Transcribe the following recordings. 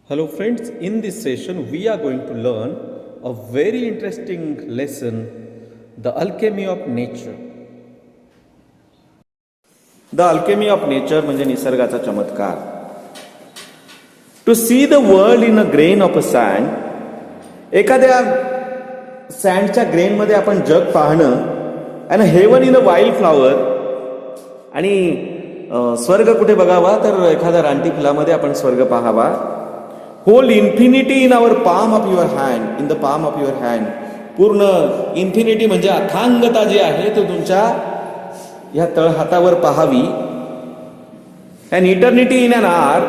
Hello friends, in this session we are going to learn a very interesting lesson, the alchemy of nature. The alchemy of nature म्हणजे निसर्गाचा चमत्कार. To see the world in a grain of a sand, एखाद्या सँडच्या ग्रेनमध्ये आपण जग पाहणं, and heaven in a wild flower, आणि स्वर्ग कुठे बघावा तर एखाद्या रानटी फुलामध्ये आपण स्वर्ग पाहावा. Hold infinity in our palm of your hand, in the palm of your hand. पूर्ण इन्फिनिटी म्हणजे अथांगता जी आहे तो तुमच्या या तळहातावर पाहावी. And eternity in an hour,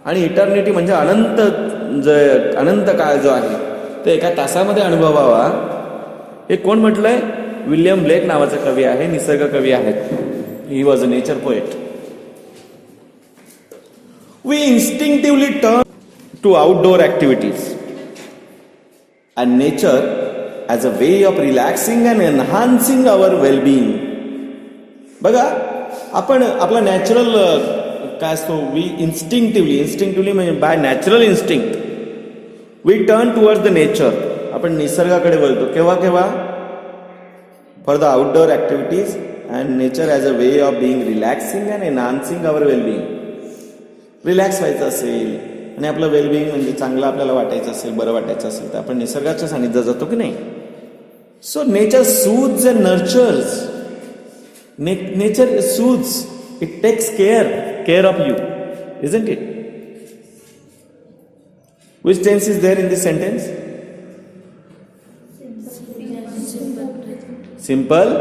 आणि इटर्निटी म्हणजे अनंत काळ जो आहे तो एका तासामध्ये अनुभवावा. हे कोण म्हटलंय? विल्यम ब्लेक नावाचा कवी आहे, निसर्ग कवी आहेत. He was a nature poet. We instinctively turn to outdoor activities and nature as a way of relaxing and enhancing our well-being. बघा, आपण आपला नॅचरल काय असतो, वी इन्स्टिंक्टिव्हली म्हणजे by natural instinct we turn towards the nature. आपण निसर्गाकडे वळतो. केव्हा for the outdoor activities and nature as a way of being relaxing and enhancing our wellbeing. Relax व्हायचं असेल आणि आपलं वेलबिईंग म्हणजे चांगलं आपल्याला वाटायचं असेल, बरं वाटायचं असेल तर आपण निसर्गाच्या सानिध्यात जातो की नाही. So nature soothes and nurtures. Nature soothes, it takes care of you, isn't it? Which tense is there in this sentence? Simple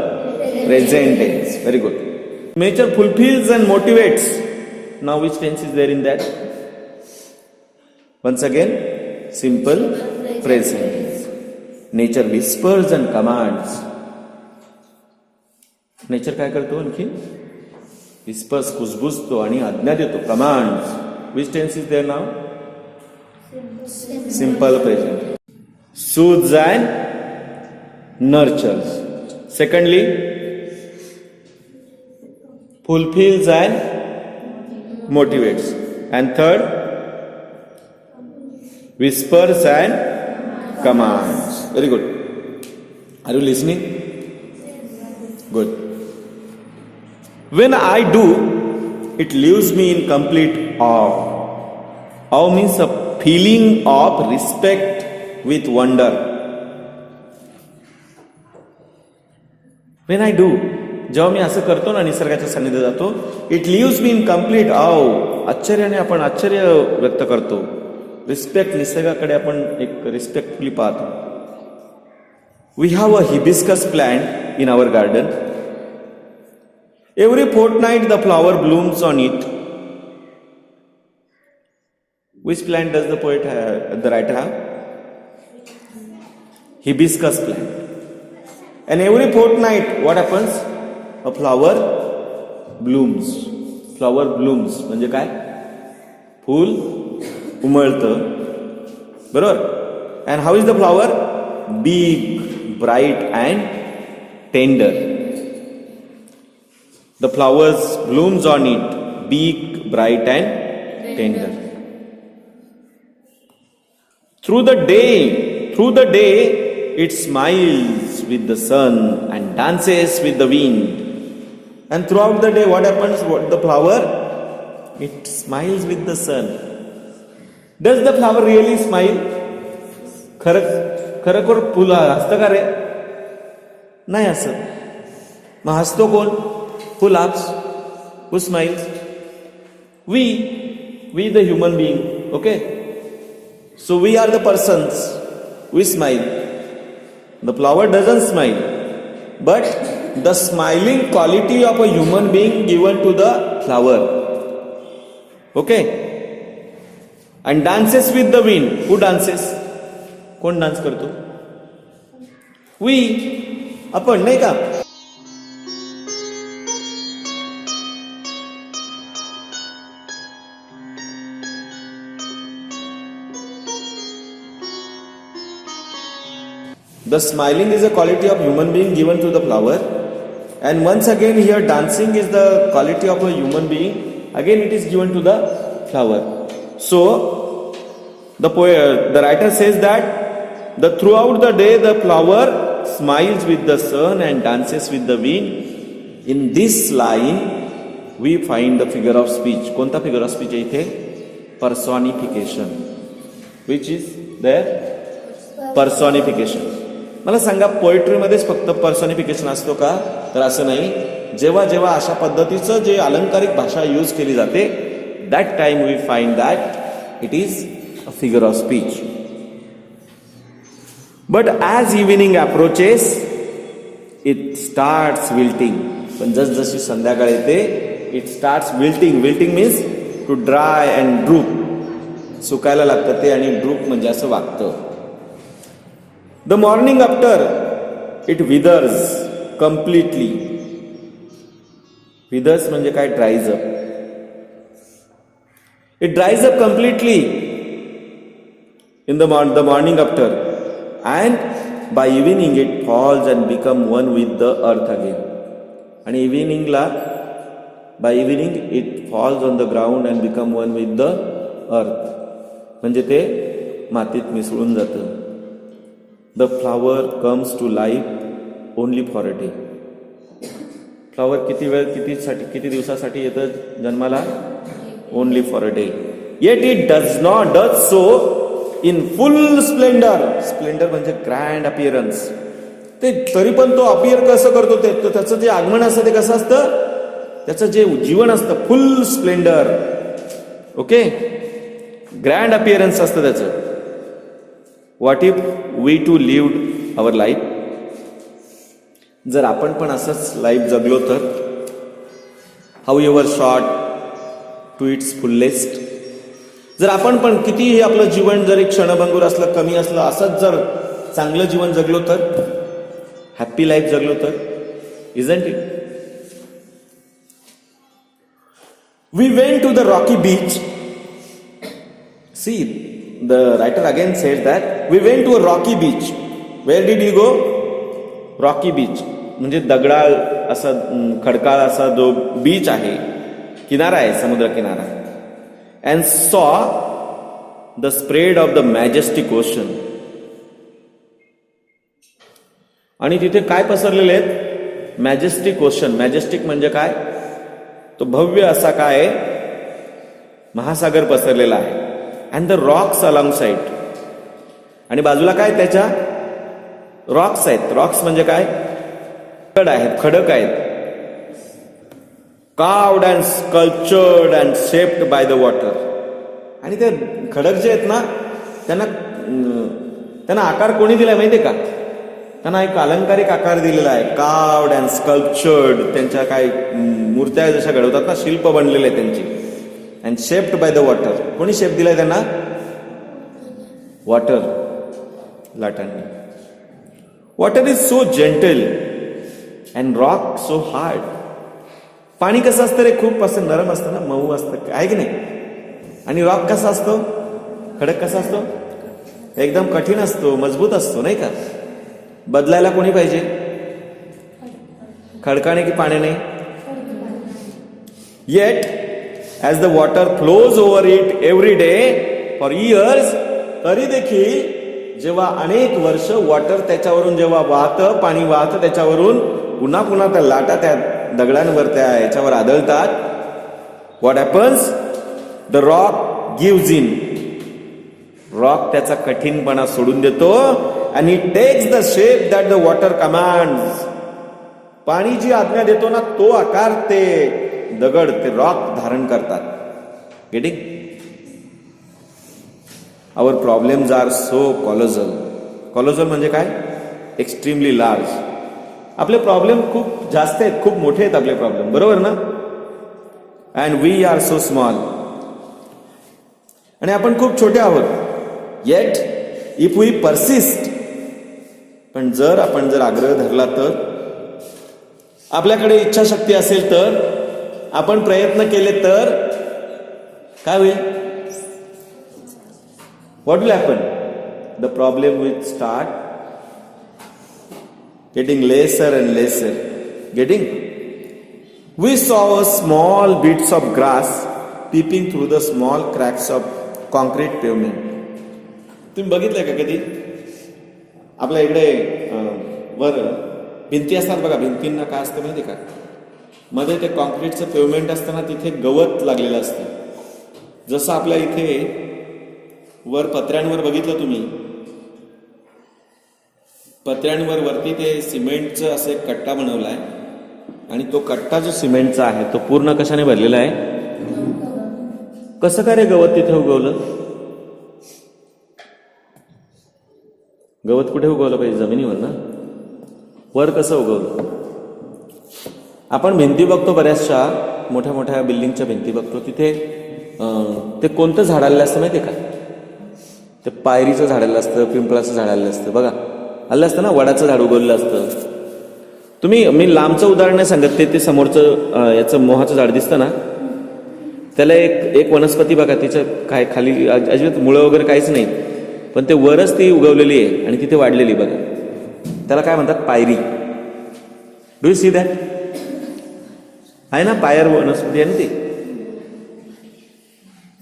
present tense. Very good. Nature fulfils and motivates. Now which tense is there in that? Once again, simple present. Nature whispers and commands. Nature काय करतो? आणखी whispers, कुजबुजतो आणि आज्ञा देतो. commands. Which tense is there now? Simple present. Soothes and nurtures. Secondly, fulfills and motivates. And third, whispers and commands. Very good. Are you listening? Good. When I do, it leaves me in complete awe. Awe means a feeling of respect with wonder. When I do, जेव्हा मी असं करतो ना, निसर्गाच्या सानिध्यात जातो, it leaves me in complete awe. आश्चर्याने आपण आश्चर्य व्यक्त करतो. रिस्पेक्ट, निसर्गाकडे आपण एक रिस्पेक्टफुली पाहतो. We have a hibiscus plant in our garden. Every fortnight the flower blooms on it. Which plant does the poet the writer have? Hibiscus plant. And every fortnight what happens? A flower blooms. Flower blooms म्हणजे काय? फूल उमळतं, बरोबर. And how is the flower? Big, bright and tender. The flowers blooms on it, big, bright and tender. Through the day it smiles with the sun and dances with the wind. And throughout the day what happens? The flower it smiles with the sun. Does the flower really smile? खरोखर फुल हसतं का रे? नाही हसत. मग हसतो कोण? Who laughs? Who smiles? We the human being. Okay, so we are the persons. We smile. The flower doesn't smile, but the smiling quality of a human being given to the flower. Okay. And dances with the wind. Who dances? कोण dance करतो? We. आपण, नाही का? The smiling is a quality of human being given to the flower. And once again here dancing is the quality of a human being. Again it is given to the flower. So The writer says that throughout the day the flower smiles with the sun and dances with the wind. In this line we find the figure of speech. कोणता figure of speech आहे इथे? Personification. Which is there? Personification. मला सांगा पोएट्रीमध्येच फक्त पर्सॉनिफिकेशन असतो का? तर असं नाही. जेव्हा जेव्हा अशा पद्धतीचं जे अलंकारिक भाषा यूज केली जाते, that time we find that it is a figure of speech. But as evening approaches, it starts wilting. पण जसजशी संध्याकाळ येते, it starts wilting. Wilting means to dry and droop. सुकायला लागतं ते आणि droop म्हणजे असं वागतं. The morning after, it withers completely. Withers म्हणजे काय? Dries up. It dries up completely in the morning after, and by evening it falls and become one with the earth again. आणि by evening it falls on the ground and become one with the earth. म्हणजे ते मातीत मिसळून जातं. The flower comes to life only for a day. Flower किती दिवसासाठी येतं जन्माला? Only for a day. Yet it does so in full splendor. Splendor म्हणजे ग्रँड अपिअरन्स. ते तरी पण तो अपिअर कसं करतो? ते त्याचं जे आगमन असतं ते कसं असतं? त्याचं जे जीवन असतं full splendour. Okay, grand appearance असतं त्याचं. What if we too lived our life? जर आपण पण असंच लाईफ जगलो तर, however short to its fullest. जर आपण पण कितीही आपलं जीवन जरी क्षणभंगूर असलं, कमी असलं, असंच जर चांगलं जीवन जगलो तर, हॅप्पी लाईफ जगलो तर, isn't it? We went to the rocky beach. See, the writer again said that we went to a rocky beach. Where did you go? Rocky beach म्हणजे दगडाळ असा, खडकाळ असा जो बीच आहे, किनारा आहे, समुद्र किनारा. अँड सॉ the spread of the majestic ocean. आणि तिथे काय पसरलेले आहेत? Majestic ocean. मॅजेस्टिक म्हणजे काय? तो भव्य असा काय महासागर पसरलेला आहे. And the Roxx along side. आणि बाजूला काय त्याच्या? रॉक्स आहेत. रॉक्स म्हणजे काय? खडक आहेत, खडक आहेत. Carved and sculptured and shaped by the water. आणि ते खडक जे आहेत ना, त्यांना आकार कोणी दिलाय माहितीये का? त्यांना एक अलंकारिक आकार दिलेला आहे. Carved and sculptured. त्यांच्या काय मूर्त्या जशा घडवतात ना, शिल्प बनलेले आहे त्यांची. And shaped by the water. कोणी शेप दिलाय त्यांना? वॉटर, लाटांनी. Water is so gentle and rock so hard. पाणी कसं असतं रे? खूप असं नरम असतं ना, मऊ असतं, आहे की नाही? आणि रॉक कसा असतो? खडक कसा असतो? एकदम कठीण असतो, मजबूत असतो, नाही का? बदलायला कोणी पाहिजे? खडकाने की पाण्याने? Eight as the water flows over it every day for years. तरी देखील जेव्हा अनेक वर्ष वॉटर त्याच्यावरून जेव्हा वाहतं, पाणी वाहतं त्याच्यावरून, पुन्हा पुन्हा त्या लाटा त्या दगडांवर त्या याच्यावर आदळतात. What happens? The rock gives in. Rock त्याचा कठीणपणा सोडून देतो. And it takes the shape that the water commands. पाणी जी आज्ञा देतो ना, तो आकार ते दगड, ते रॉक धारण करतात. Getting? Our problems are so colossal. Colossal म्हणजे काय? Extremely large. आपले प्रॉब्लेम खूप जास्त आहेत, खूप मोठे आहेत आपले प्रॉब्लेम, बरोबर ना? And we are so small. आणि आपण खूप छोटे आहोत. Yet if we persist. पण जर आपण आग्रह धरला तर, आपल्याकडे इच्छाशक्ती असेल तर, आपण प्रयत्न केले तर काय होईल? What will happen? The problem will start getting lesser and lesser. Getting? We saw small bits of grass peeping through the small cracks of concrete pavement. तुम्ही बघितलंय का कधी आपल्या इकडे वर भिंती असतात बघा, भिंतींना काय असतं माहिती का, मध्ये ते कॉन्क्रीटचं पेवमेंट असताना तिथे गवत लागलेलं असतं. जसं आपल्या इथे वर पत्र्यांवर बघितलं तुम्ही, पत्र्यांवर वरती ते सिमेंटचं असं एक कट्टा बनवलाय आणि तो कट्टा जो सिमेंटचा आहे तो पूर्ण कशाने भरलेला आहे. कसं काय रे गवत तिथे उगवलं? गवत कुठे उगवलं पाहिजे? जमिनीवर ना. वर कसं उगवलं? आपण भिंती बघतो, बऱ्याचशा मोठ्या मोठ्या बिल्डिंगच्या भिंती बघतो, तिथे ते कोणतं झाड आलेलं असतं माहिती आहे का? ते पायरीचं झाड आलेलं असतं, पिंपळाचं झाड आलेलं असतं बघा, आलं असतं ना, वडाचं झाड उगवलेलं असतं. तुम्ही, मी लांबचं उदाहरण नाही सांगत, ते समोरचं याचं मोहाचं झाड दिसतं ना, त्याला एक वनस्पती बघा, तिच्या काय खाली अजिबात मुळं वगैरे काहीच नाही, पण ते वरच ती उगवलेली आहे आणि तिथे वाढलेली बघा, त्याला काय म्हणतात? पायरी. Do you see that? आहे ना, पायर वनस्पती आहे ना ती.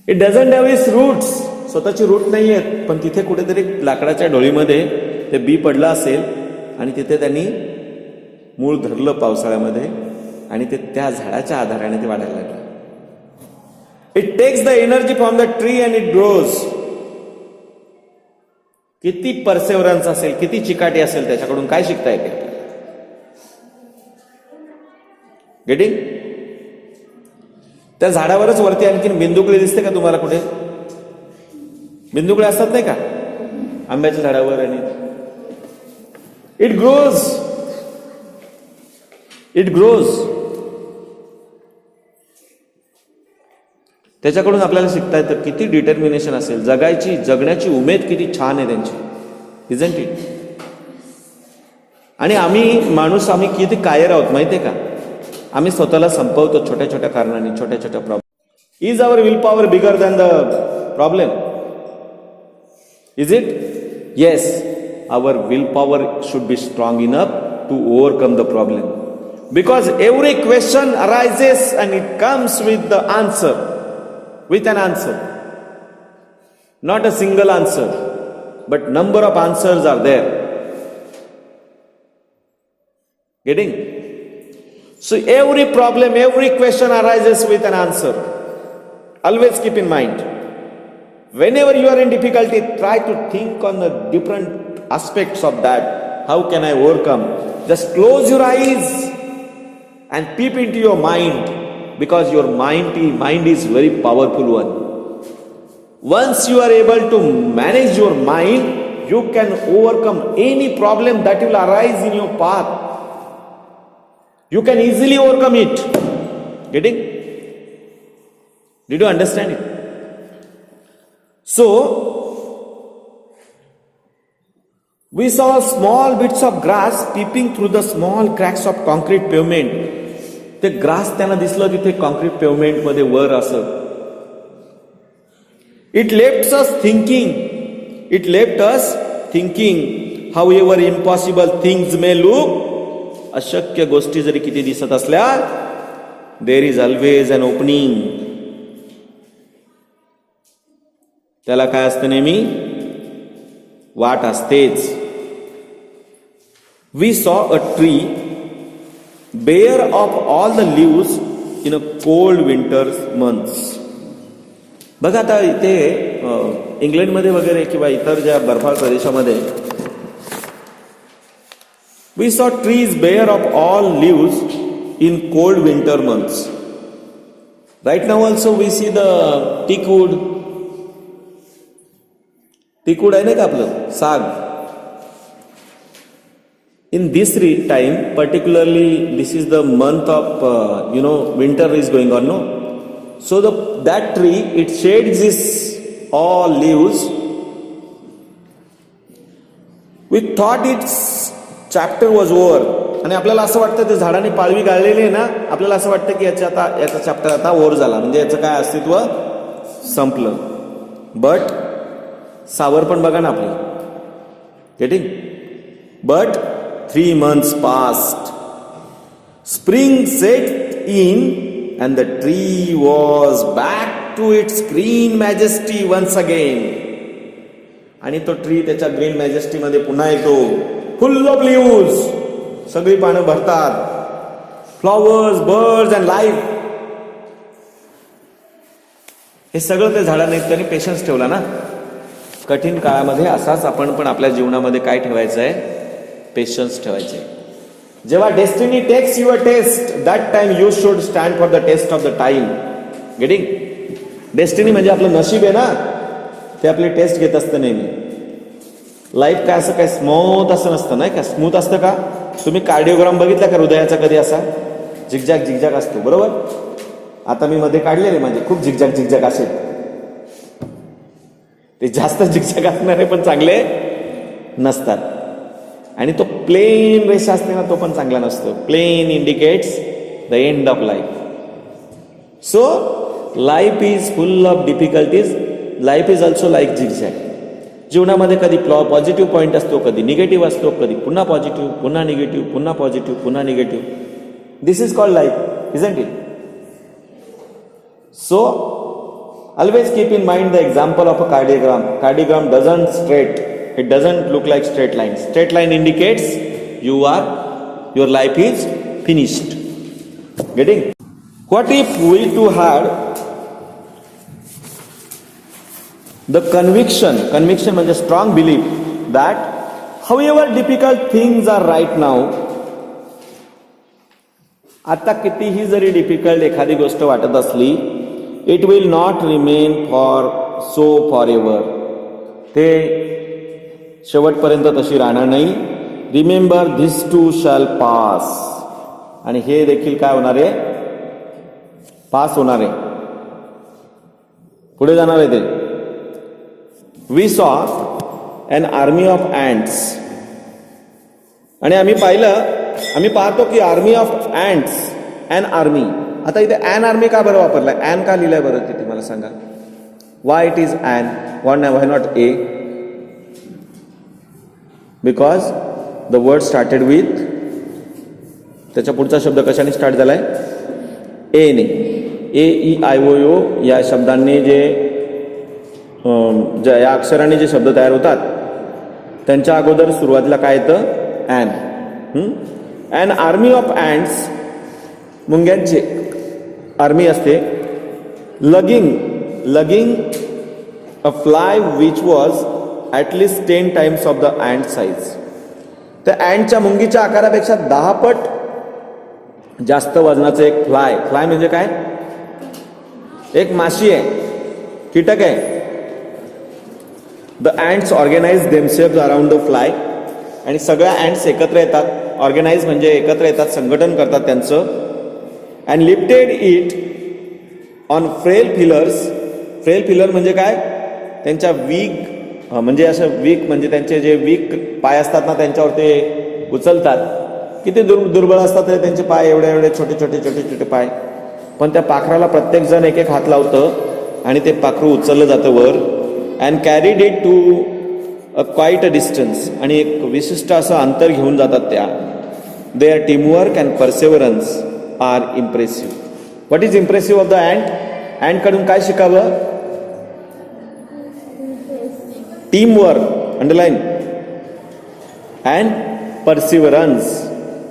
It doesn't have its roots, स्वतःची रूट नाही आहेत, पण तिथे कुठेतरी लाकडाच्या डोळीमध्ये ते बी पडलं असेल आणि तिथे त्यांनी मूळ धरलं पावसाळ्यामध्ये आणि ते त्या झाडाच्या आधाराने ते वाढायला लागलं. It takes the energy from the tree and it grows. किती परसेवरन्स असेल, किती चिकाटी असेल, त्याच्याकडून काय शिकता येते आपल्याला. गेटिंग? त्या झाडावरच वरती आणखीन बिंदुकळी दिसते का तुम्हाला? कुठे बिंदुकळी असतात नाही का आंब्याच्या झाडावर? आणि इट ग्रोज, इट ग्रोज. त्याच्याकडून आपल्याला शिकता येतं किती डिटर्मिनेशन असेल, जगण्याची उमेद किती छान आहे त्यांची, इजंट इट? आणि आम्ही किती कायर आहोत माहितीये का? आम्ही स्वतःला संपवतो छोट्या छोट्या कारणांनी, छोट्या छोट्या problem. Is our will power bigger than the problem? Is it? Yes, our will power should be strong enough to overcome the problem, because every question arises and it comes with the answer, with an answer. Not a single answer, but number of answers are there. Getting? So every problem, every question arises with an answer. Always keep in mind. Whenever you are in difficulty, try to think on the different aspects of that. How can I overcome? Just close your eyes and peep into your mind. Because your mind is very powerful one. Once you are able to manage your mind, you can overcome any problem that will arise in your path. You can easily overcome it. Getting? Did you understand it? So, we saw small bits of grass peeping through the small cracks of concrete pavement. ते grass त्यांना दिसलं तिथे concrete pavement मध्ये वर असं. It left us thinking however impossible things may look. अशक्य गोष्टी जरी किती दिसत असल्या, there is always an opening. त्याला काय असतं? नेहमी वाट असतेच. We saw a tree bare of all the leaves in a cold winter's months. बघा आता इथे इंग्लंडमध्ये वगैरे किंवा इतर ज्या बर्फाळ प्रदेशामध्ये we saw trees bare of all leaves in cold winter months. Right now also we see the teak wood. teak wood आहे ना का आपलं साग. In this time, particularly, this is the month of, winter is going on, no? So that tree, it shades its all leaves. We thought its chapter was over. आणि आपल्याला असं वाटतं ते झाडाने पाळवी गाळलेली आहे ना, आपल्याला असं वाटतं की याचा चॅप्टर आता ओव्हर झाला, म्हणजे याचं काय अस्तित्व संपलं. बट सावर पण बघा ना आपली. Getting? But 3 months passed. Spring set in and the tree was back to its green majesty once again. आणि तो ट्री त्याच्या ग्रीन मॅजेस्टीमध्ये पुन्हा येतो, फुल ऑफ लिव्स, सगळी पानं भरतात, फ्लॉवर्स, बर्ड्स अँड लाईफ. हे सगळं त्या झाडाने त्यांनी पेशन्स ठेवला ना. कठीण काळामध्ये असाच आपण पण आपल्या जीवनामध्ये काय ठेवायचं आहे? पेशन्स ठेवायचे. जेव्हा destiny takes your test, that time you should stand for the test of the time. Getting? Destiny म्हणजे आपलं नशीब आहे ना, ते आपली टेस्ट घेत असतं नेहमी. लाईफ काय असं काय स्मूथ असं नसतं, नाही का? स्मूथ असतं का? तुम्ही कार्डिओग्राम बघितला का हृदयाचा कधी? असा झिकझॅक झिकझॅक असतो, बरोबर? आता मी मध्ये काढलेले माझे खूप झिकझॅक झिकझॅक असे, ते जास्त झिकझॅक असणारे पण चांगले नसतात. आणि तो प्लेन रेषा असते ना, तो पण चांगला नसतो. Plain indicates the end of life. So life is full of difficulties. Life is also like zigzag. जीवनामध्ये कधी पॉझिटिव्ह पॉईंट असतो, कधी निगेटिव्ह असतो, कधी पुन्हा पॉझिटिव्ह, पुन्हा निगेटिव्ह, पुन्हा पॉझिटिव्ह, पुन्हा negative. This is called life, isn't it? So always keep in mind the example of a cardiogram. Cardiogram doesn't straight. It doesn't look like straight line. Straight line indicates your life is finished. Getting? What if we too had the conviction म्हणजे strong belief that however difficult things are right now, आता कितीही जरी difficult एखादी गोष्ट वाटत असली, it will not remain forever. ते शेवटपर्यंत तशी राहणार नाही. Remember this too shall pass. आणि हे देखील काय होणार आहे? पास होणार आहे, पुढे जाणार आहे ते. We saw an army of अँट्स. आणि आम्ही पाहतो की आर्मी ऑफ अँट्स, अँन आर्मी. आता इथे अँन आर्मी का बरं वापरलाय? अँन का लिहिलंय बरं तिथे मला सांगा? Why it is and? Why not a? Because the word started with, त्याच्या पुढचा शब्द कशाने स्टार्ट झालाय? ए ने. ए ई आय ओ यू या शब्दांनी या अक्षराने जे शब्द तयार होतात त्यांच्या अगोदर सुरुवातीला काय येतं? An. An army of ants, मुंग्यांची आर्मी असते. Lugging a fly which was at least 10 times of the ant size. त्या अँटच्या मुंगीच्या आकारापेक्षा 10 पट जास्त वजनाचं एक फ्लाय. फ्लाय म्हणजे काय? एक माशी आहे, कीटक आहे. The ants organise themselves around the fly. आणि सगळ्या अँट्स एकत्र येतात. ऑर्गनाइज म्हणजे एकत्र येतात, संघटन करतात त्यांचं. And lifted it on frail pillars. Frail pillar म्हणजे काय? त्यांच्या वीक, म्हणजे असं वीक म्हणजे त्यांचे जे वीक पाय असतात ना, त्यांच्यावर ते उचलतात. किती दुर्बळ असतात रे त्यांचे पाय, एवढे एवढे छोटे छोटे छोटे छोटे पाय. पण त्या पाखराला प्रत्येक जण एक एक हात लावतं आणि ते पाखरू उचललं जातं वर. And carried it to quite a distance. आणि एक विशिष्ट असं अंतर घेऊन जातात त्या. Their teamwork and perseverance are impressive. What is impressive of the ant? अँटकडून काय शिकावं? Teamwork, underline, and perseverance.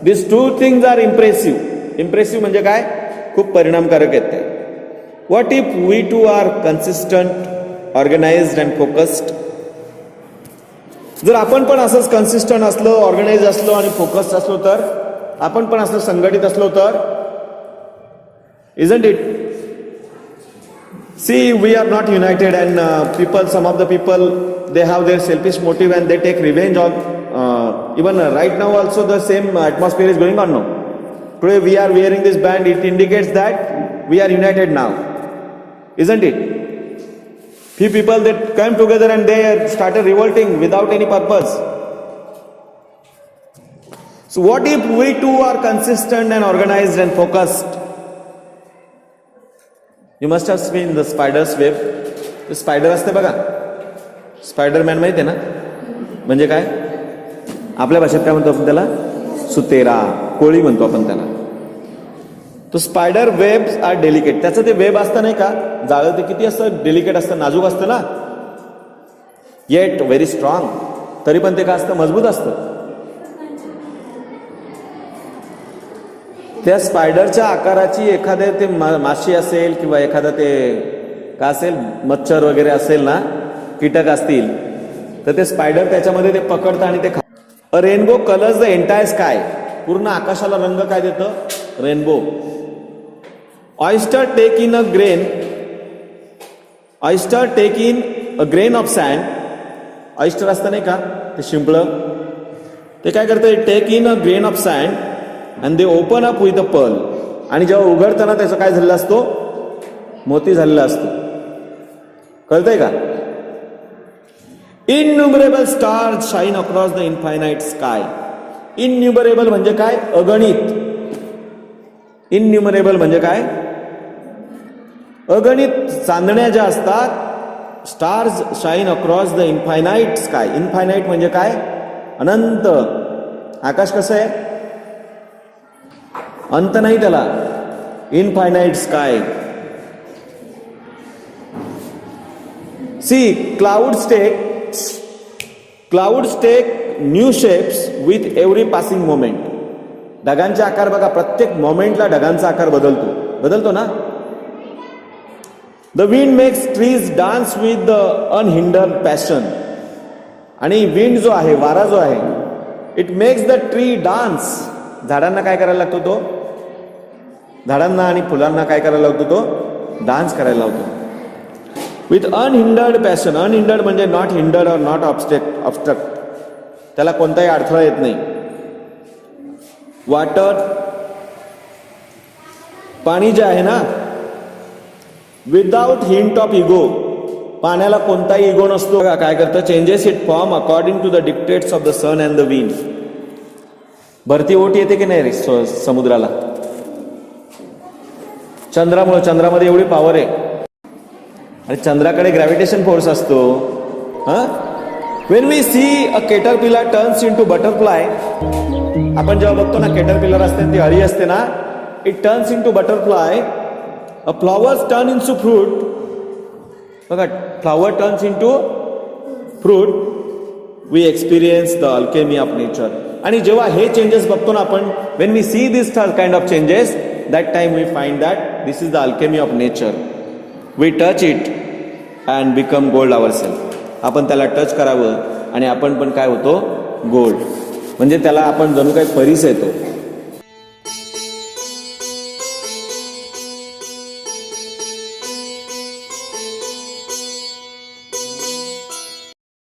This 2 things are impressive. Impressive म्हणजे काय? खूप परिणामकारक आहेत ते. What if we too are consistent, organised and focused. जर आपण पण असंच कन्सिस्टंट असलो, ऑर्गनाइज असलो आणि फोकस्ड असलो तर, आपण पण असं संघटित असलो तर, isn't it? See, we are not united, and some of the people, they have their selfish motive and they take revenge on. Even right now also the same atmosphere is going on now. Today we are wearing this band. It indicates that we are united now, isn't it? Few people that came together and they started revolting without any purpose. So what if we too are consistent and organized and focused? You must have seen the spider's web. Spider असते बघा, Spiderman माहिती आहे ना? म्हणजे काय? आपल्या भाषेत काय म्हणतो आपण त्याला? सुतेरा, कोळी म्हणतो आपण त्याला. तो स्पायडर वेब्स आर डेलिकेट. त्याचं ते वेब असतं नाही का, जाळं, ते किती असतं? डेलिकेट असतं, नाजूक असतं ना. Eight very strong. तरी पण ते काय असतं, मजबूत असतं. त्या स्पायडरच्या आकाराची एखाद्या ते माशी असेल किंवा एखादा ते काय असेल, मच्छर वगैरे असेल ना, कीटक असतील, तर ते स्पायडर त्याच्यामध्ये ते पकडतं आणि ते a rainbow colours the entire sky. पूर्ण आकाशाला रंग काय देतं, rainbow. Oyster take in a grain, oyster take in a grain of sand. Oyster असतं नाही का ते शिंपलं, ते काय करतं, take in a grain of sand and they open up with a pearl. आणि जेव्हा उघडताना त्याचा काय झालेला असतो, मोती झालेला असतो. कळतंय का? Innumerable stars shine across the infinite sky. Innumerable म्हणजे काय, अगणित. इनन्युमरेबल म्हणजे काय, अगणित चांदण्या ज्या असतात. Stars shine across the infinite sky. Infinite म्हणजे काय, अनंत. आकाश कसं आहे, अंत नाही त्याला. Infinite sky. See clouds take new shapes with every passing moment. ढगांचे आकार बघा, प्रत्येक मोमेंटला ढगांचा आकार बदलतो ना. The wind makes trees dance with the unhindered passion. आणि विंड जो आहे, वारा जो आहे, it makes the tree dance. झाडांना काय करायला लागतो तो, झाडांना आणि फुलांना काय करायला लागतो तो, डान्स करायला लावतो. With unhindered passion. अनहिंडर्ड म्हणजे नॉट हिंडर्ड और नॉट ऑब्स्ट्रक्ट. त्याला कोणताही अडथळा येत नाही. वॉटर, पाणी जे आहे ना, विदाउट हिंट ऑफ इगो. पाण्याला कोणताही इगो नसतो. काय करतं, changes it form according to the dictates of the sun and the wind. भरती ओट येते की नाही रे समुद्राला, चंद्रामुळे. चंद्रामध्ये एवढी पॉवर आहे. आणि चंद्राकडे ग्रॅव्हिटेशन फोर्स असतो. When we see a caterpillar turns into butterfly. आपण जेव्हा बघतो ना, केटरपिलर असते, ती अळी असते ना, it turns into butterfly. A flowers turn into fruit. बघा, flower turns into fruit. We experience the alchemy of nature. आणि जेव्हा हे चेंजेस बघतो ना आपण, when we see this kind of changes, that time we find that this is the alchemy of nature. We touch it and become gold our self. आपण त्याला touch करावं आणि आपण पण काय होतो, गोल्ड. म्हणजे त्याला आपण जणू काही परीस येतो.